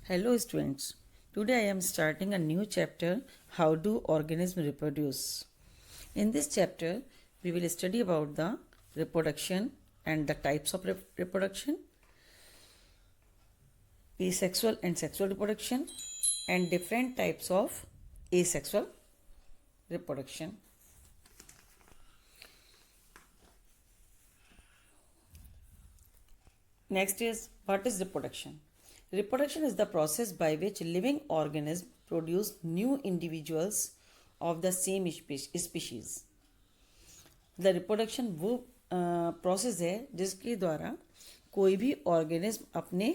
Hello students. Today I am starting a new chapter, How do organisms reproduce? In this chapter we will study about the reproduction and the types of reproduction, asexual and sexual reproduction, and different types of asexual reproduction. Next is, what is reproduction? Reproduction is the process by which living organisms produce new individuals of the same species. The reproduction वो process है जिसके द्वारा कोई भी organism अपने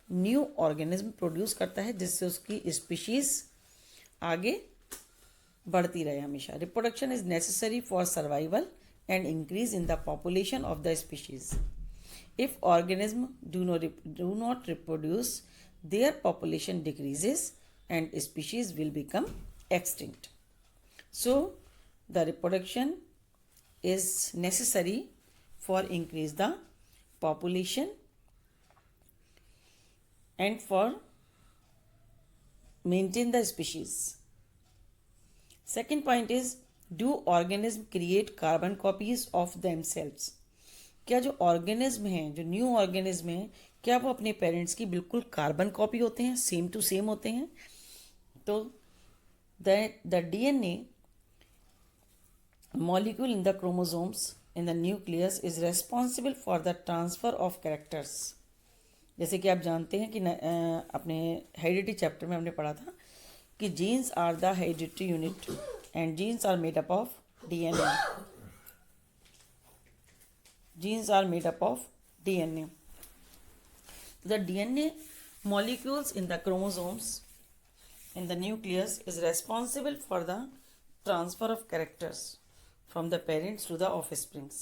new organism produce करता है जिससे उसकी स्पीशीज आगे बढ़ती रहे हमेशा. Reproduction is necessary for survival and increase in the population of the species. If organisms do not reproduce, their population decreases and species will become extinct. So, the reproduction is necessary for increase the population and for maintain the species. Second point is, do organisms create carbon copies of themselves? क्या जो organism हैं, जो new organism हैं, क्या वो अपने parents की बिल्कुल कार्बन कॉपी होते हैं, सेम टू सेम होते हैं? तो the DNA molecule in the chromosomes in the nucleus is responsible for the transfer of characters. जैसे कि आप जानते हैं कि अपने हेरिडिटी चैप्टर में हमने पढ़ा था कि genes are the heredity unit and genes are made up of DNA. Genes are made up of DNA. The DNA molecules in the chromosomes in the nucleus is responsible for the transfer of characters from the parents to the offsprings.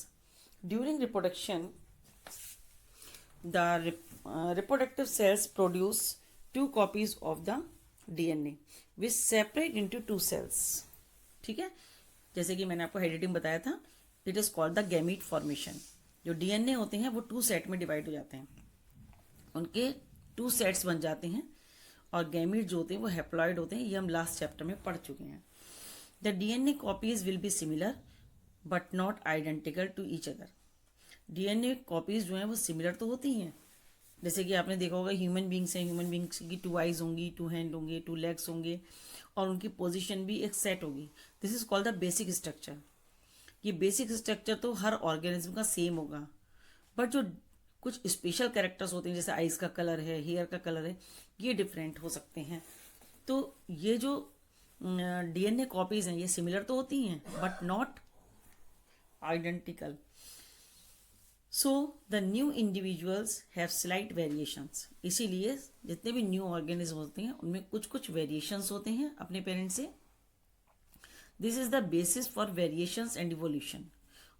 During reproduction, the reproductive cells produce two copies of the DNA which separate into two cells. ठीक है, जैसे कि मैंने आपको heredity में बताया था, it is called the gamete formation. जो डीएनए होते हैं वो टू सेट में डिवाइड हो जाते हैं, उनके टू सेट्स बन जाते हैं, और गैमीट जो होते हैं वो हैप्लॉइड होते हैं. ये हम लास्ट चैप्टर में पढ़ चुके हैं. The DNA copies will be similar but not identical to each other. DNA copies जो हैं वो सिमिलर तो होती हैं, जैसे कि आपने देखा होगा ह्यूमन बींग्स हैं, ह्यूमन बींग्स की टू आइज होंगी, टू हैंड होंगे, टू लेग्स होंगे, और उनकी पोजिशन भी एक सेट होगी. This is called the basic structure. ये बेसिक स्ट्रक्चर तो हर ऑर्गेनिज्म का सेम होगा, बट जो कुछ स्पेशल कैरेक्टर्स होते हैं जैसे आइज का कलर है, हेयर का कलर है, ये डिफरेंट हो सकते हैं. तो ये जो डीएनए कॉपीज हैं ये सिमिलर तो होती हैं but not identical. So the new individuals have slight variations. इसीलिए जितने भी न्यू ऑर्गेनिज्म होते हैं उनमें कुछ कुछ वेरिएशंस होते हैं अपने पेरेंट्स से. This is the basis for variations and evolution.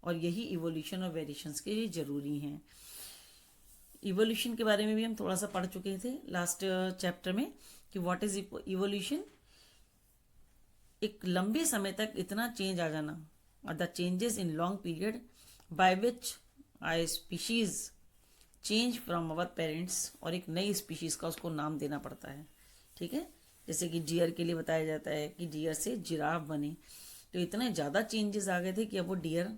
और यही इवोल्यूशन और वेरिएशंस के लिए जरूरी हैं. इवोल्यूशन के बारे में भी हम थोड़ा सा पढ़ चुके थे लास्ट चैप्टर में कि व्हाट इज इवोल्यूशन. एक लंबे समय तक इतना चेंज आ जाना, और the changes in long period by which I species change from our parents, और एक नई स्पीशीज का उसको नाम देना पड़ता है. ठीक है, जैसे कि डियर के लिए बताया जाता है कि डियर से जिराफ बने. तो इतने ज़्यादा चेंजेस आ गए थे कि अब वो डियर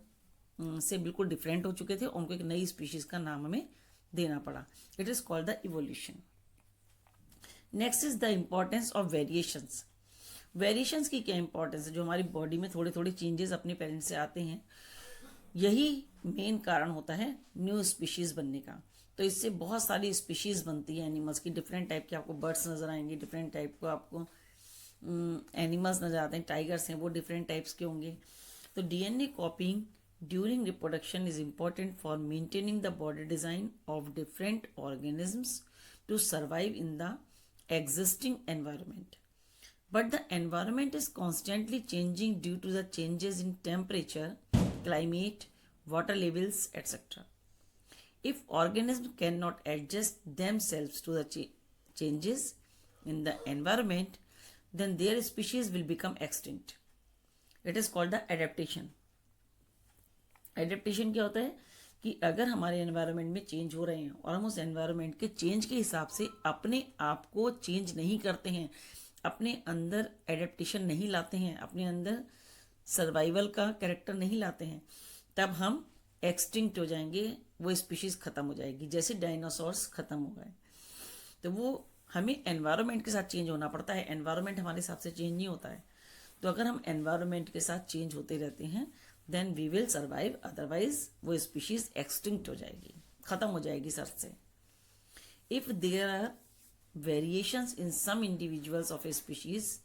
से बिल्कुल डिफरेंट हो चुके थे, उनको एक नई स्पीशीज का नाम हमें देना पड़ा. It is called the evolution. Next is the importance of variations. Variations की क्या इंपॉर्टेंस है? जो हमारी बॉडी में थोड़े थोड़े चेंजेस अपने पेरेंट्स से आते हैं, यही मेन कारण होता है न्यू स्पीशीज बनने का. तो इससे बहुत सारी स्पीशीज बनती है एनिमल्स की. डिफरेंट टाइप के आपको बर्ड्स नजर आएंगे, डिफरेंट टाइप को आपको एनिमल्स नजर आते हैं. टाइगर्स हैं, वो डिफरेंट टाइप्स के होंगे. तो DNA copying during reproduction is important for maintaining the body design of different organisms to survive in the existing environment. But the environment is constantly changing due to the changes in temperature, climate, water levels, etc. If organisms cannot adjust themselves to the changes in the environment, then their species will become extinct. It is called the adaptation. Adaptation क्या होता है? कि अगर हमारे environment में change हो रहे हैं और हम उस एनवायरनमेंट के चेंज के हिसाब से अपने आप को चेंज नहीं करते हैं, अपने अंदर एडेप्टेशन नहीं लाते हैं, अपने अंदर सर्वाइवल का कैरेक्टर नहीं लाते हैं, तब हम एक्सटिंक्ट हो जाएंगे, वो स्पीशीज़ ख़त्म हो जाएगी। जैसे डायनासोर्स ख़त्म हो गए, तो वो हमें एनवायरनमेंट के साथ चेंज होना पड़ता है, एनवायरनमेंट हमारे हिसाब से चेंज नहीं होता है। तो अगर हम एनवायरनमेंट के साथ चेंज होते रहते हैं then we will survive, otherwise वो स्पीशीज एक्सटिंक्ट हो जाएगी, ख़त्म हो जाएगी सर से। If there are variations in some individuals of a species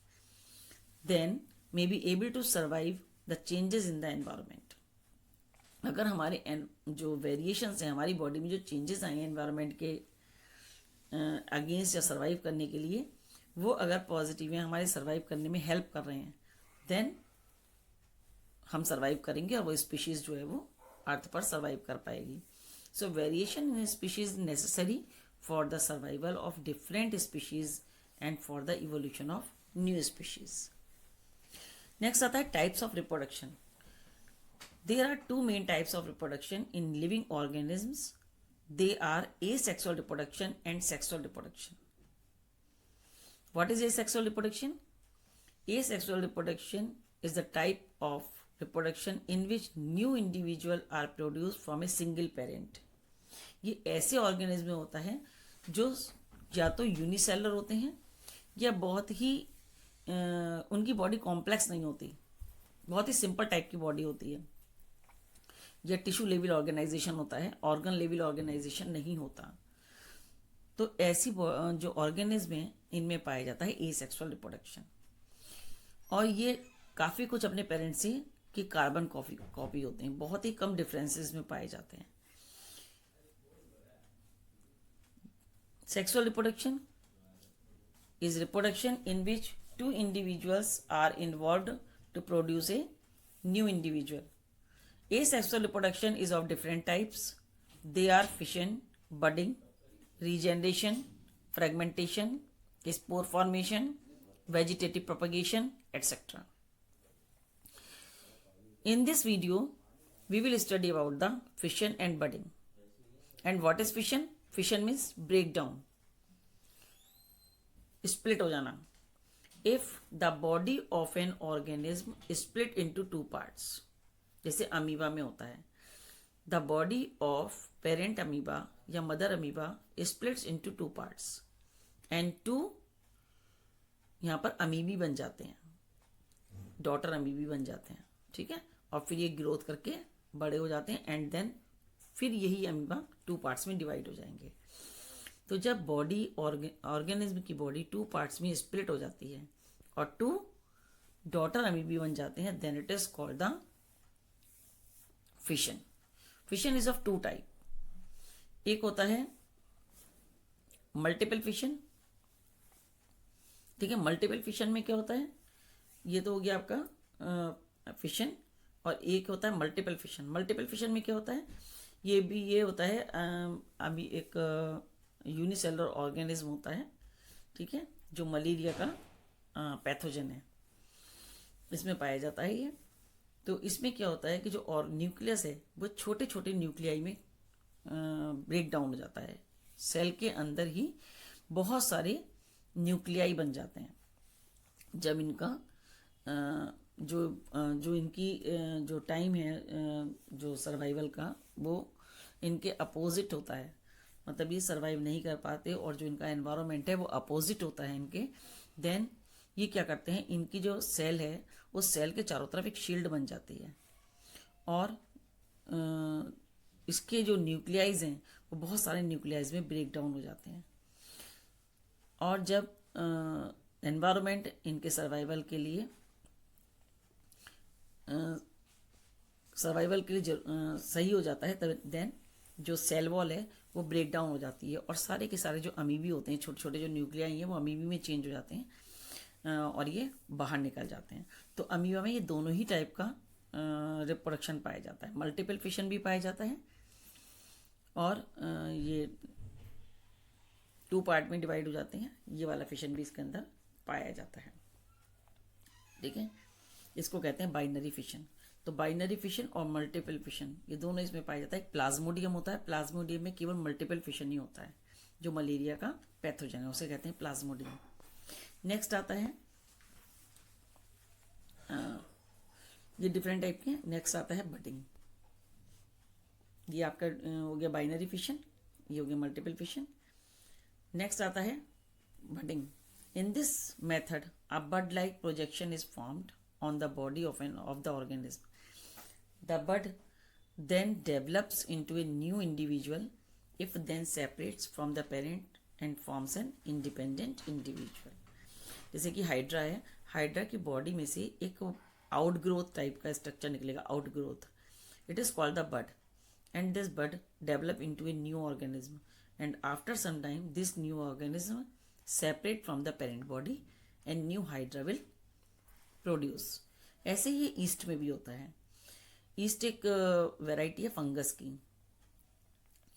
then may be able to survive the changes in the environment. अगर हमारे जो वेरिएशंस हैं, हमारी बॉडी में जो चेंजेस आए हैं एनवायरनमेंट के अगेंस्ट या सर्वाइव करने के लिए, वो अगर पॉजिटिव हैं, हमारे सर्वाइव करने में हेल्प कर रहे हैं, देन हम सर्वाइव करेंगे और वो स्पीशीज़ जो है वो अर्थ पर सर्वाइव कर पाएगी। So variation in species necessary for the survival of different species and for the evolution of new species. Next आता है types of reproduction. There are two main types of reproduction in living organisms. They are asexual reproduction and sexual reproduction. What is asexual reproduction? Asexual reproduction is the type of reproduction in which new individual are produced from a single parent. ये ऐसे organism में होता है जो या तो unicellular होते हैं या बहुत ही उनकी बॉडी कॉम्प्लेक्स नहीं होती, बहुत ही सिंपल टाइप की बॉडी होती है, या टिश्यू लेवल ऑर्गेनाइजेशन होता है, ऑर्गन लेवल ऑर्गेनाइजेशन नहीं होता। तो ऐसी जो ऑर्गेनिज्म हैं इनमें पाया जाता है एसेक्सुअल रिप्रोडक्शन, और ये काफ़ी कुछ अपने पेरेंट्स से की कार्बन कॉपी होते हैं, बहुत ही कम डिफरेंसेस में पाए जाते हैं। Sexual reproduction is reproduction in which two individuals are involved to produce a new individual. Asexual reproduction is of different types. They are fission, budding, regeneration, fragmentation, spore formation, vegetative propagation, etc. In this video, we will study about the fission and budding. And what is fission? Fission means breakdown, split हो जाना. If the body of an organism is split into two parts, जैसे amoeba में होता है, the body of parent amoeba या mother amoeba splits into two parts and two यहाँ पर अमीबी बन जाते हैं, डॉटर अमीबी बन जाते हैं, ठीक है, और फिर ये ग्रोथ करके बड़े हो जाते हैं एंड देन फिर यही अमीबा टू पार्ट्स में डिवाइड हो जाएंगे। तो जब बॉडी ऑर्गेनिज्म की बॉडी टू पार्ट्स में स्प्लिट हो जाती है और टू डॉटर अमीबी बन जाते हैं, then it is called the fission. Fission is of two type. एक होता है मल्टीपल फिशन, ठीक है। मल्टीपल फिशन में क्या होता है, ये तो हो गया आपका फिशन, और एक होता है मल्टीपल फिशन। मल्टीपल फिशन में क्या होता है, ये होता है अभी एक यूनिसेलुलर ऑर्गेनिज्म होता है, ठीक है, जो मलेरिया का पैथोजन है, इसमें पाया जाता है ये। तो इसमें क्या होता है कि जो और न्यूक्लियस है वो छोटे छोटे न्यूक्लियाई में ब्रेक डाउन हो जाता है। सेल के अंदर ही बहुत सारे न्यूक्लियाई बन जाते हैं। जब इनका जो इनकी जो टाइम है जो सर्वाइवल का, वो इनके अपोजिट होता है, मतलब ये सर्वाइव नहीं कर पाते और जो इनका एनवायरनमेंट है वो अपोजिट होता है इनके। देन ये क्या करते हैं, इनकी जो सेल है उस सेल के चारों तरफ एक शील्ड बन जाती है और इसके जो न्यूक्लियाइज हैं वो बहुत सारे न्यूक्लियाइज में ब्रेक डाउन हो जाते हैं। और जब एनवायरनमेंट इनके सर्वाइवल के लिए सही हो जाता है, तब देन जो सेल वॉल है वो ब्रेक डाउन हो जाती है और सारे के सारे जो अमीबी होते हैं, छोटे छोटे जो न्यूक्लियाई हैं वो अमीबी में चेंज हो जाते हैं और ये बाहर निकल जाते हैं। तो अमीबा में ये दोनों ही टाइप का रिप्रोडक्शन पाया जाता है। मल्टीपल फिशन भी पाया जाता है और ये टू पार्ट में डिवाइड हो जाते हैं, ये वाला फिशन भी इसके अंदर पाया जाता है, ठीक है। इसको कहते हैं बाइनरी फिशन। तो बाइनरी फिशन और मल्टीपल फिशन ये दोनों इसमें पाया जाता है। एक प्लाज्मोडियम होता है, प्लाज्मोडियम में केवल मल्टीपल फिशन ही होता है, जो मलेरिया का पैथोजन है उसे कहते हैं प्लाज्मोडियम। नेक्स्ट आता है ये डिफरेंट टाइप के। नेक्स्ट आता है बडिंग। ये आपका हो गया बाइनरी फिशन, ये हो गया मल्टीपल फिशन। नेक्स्ट आता है budding. In this method a bud like projection is formed on the body of the organism. The bud then develops into a new individual if then separates from the parent and forms an independent individual. जैसे कि hydra है, hydra की body में से एक outgrowth type का structure निकलेगा, outgrowth. It is called the bud and this bud develop into a new organism and after some time this new organism separate from the parent body and new hydra will produce. ऐसे ही east में भी होता है। East एक variety है fungus की,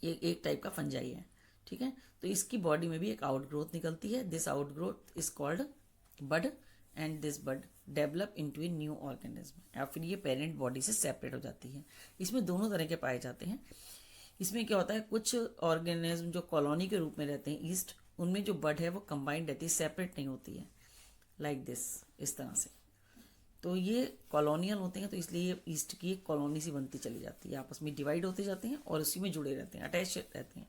ये एक टाइप का फंजाई है, ठीक है। तो इसकी बॉडी में भी एक आउटग्रोथ निकलती है। This outgrowth is called bud and this bud develop into a new organism, या फिर ये पेरेंट बॉडी से सेपरेट हो जाती है। इसमें दोनों तरह के पाए जाते हैं। इसमें क्या होता है, कुछ ऑर्गेनिज्म जो कॉलोनी के रूप में रहते हैं ईस्ट, उनमें जो बड है वो कंबाइंड रहती है, सेपरेट नहीं होती है, लाइक दिस, इस तरह से। तो ये कॉलोनियल होते हैं, तो इसलिए ये ईस्ट की एक कॉलोनी सी बनती चली जाती है, आपस में डिवाइड होते जाते हैं और उसी में जुड़े रहते हैं, अटैच रहते हैं,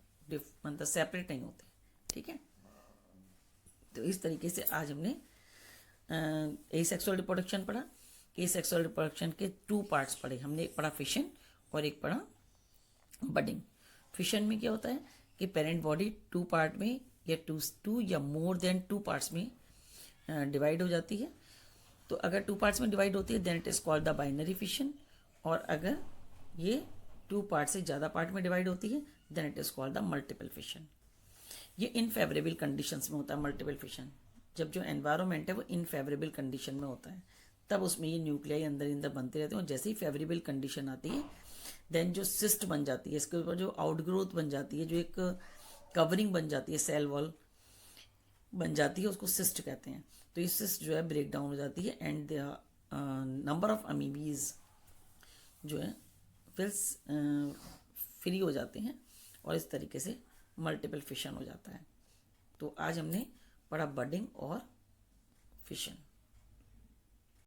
मतलब सेपरेट नहीं होते, ठीक है। तो इस तरीके से आज हमने एसेक्सुअल रिप्रोडक्शन पढ़ा। एसेक्सुअल रिप्रोडक्शन के 2 पार्ट्स पढ़े हमने, एक पढ़ा फिशन और एक पढ़ा बडिंग। फिशन में क्या होता है कि पेरेंट बॉडी 2 पार्ट में या 2 या मोर देन 2 पार्ट्स में डिवाइड हो जाती है। तो अगर 2 पार्ट्स में डिवाइड होती है then it is called the binary fission, और अगर ये 2 पार्ट से ज़्यादा पार्ट में डिवाइड होती है then it is called the multiple fission. ये इनफेवरेबल कंडीशंस में होता है मल्टीपल फिशन, जब जो एनवायरनमेंट है वो इनफेवरेबल कंडीशन में होता है, तब उसमें ये न्यूक्लियाई अंदर बनते रहते हैं। और जैसे ही फेवरेबल कंडीशन आती है देन जो सिस्ट बन जाती है, इसके ऊपर जो आउटग्रोथ बन जाती है, जो एक कवरिंग बन जाती है, सेल वॉल बन जाती है, उसको सिस्ट कहते हैं। तो ये सिस्ट जो है ब्रेक डाउन हो जाती है एंड नंबर ऑफ अमीबीज जो है फ्री हो जाते हैं और इस तरीके से मल्टीपल फिशन हो जाता है। तो आज हमने पढ़ा बडिंग और फिशन।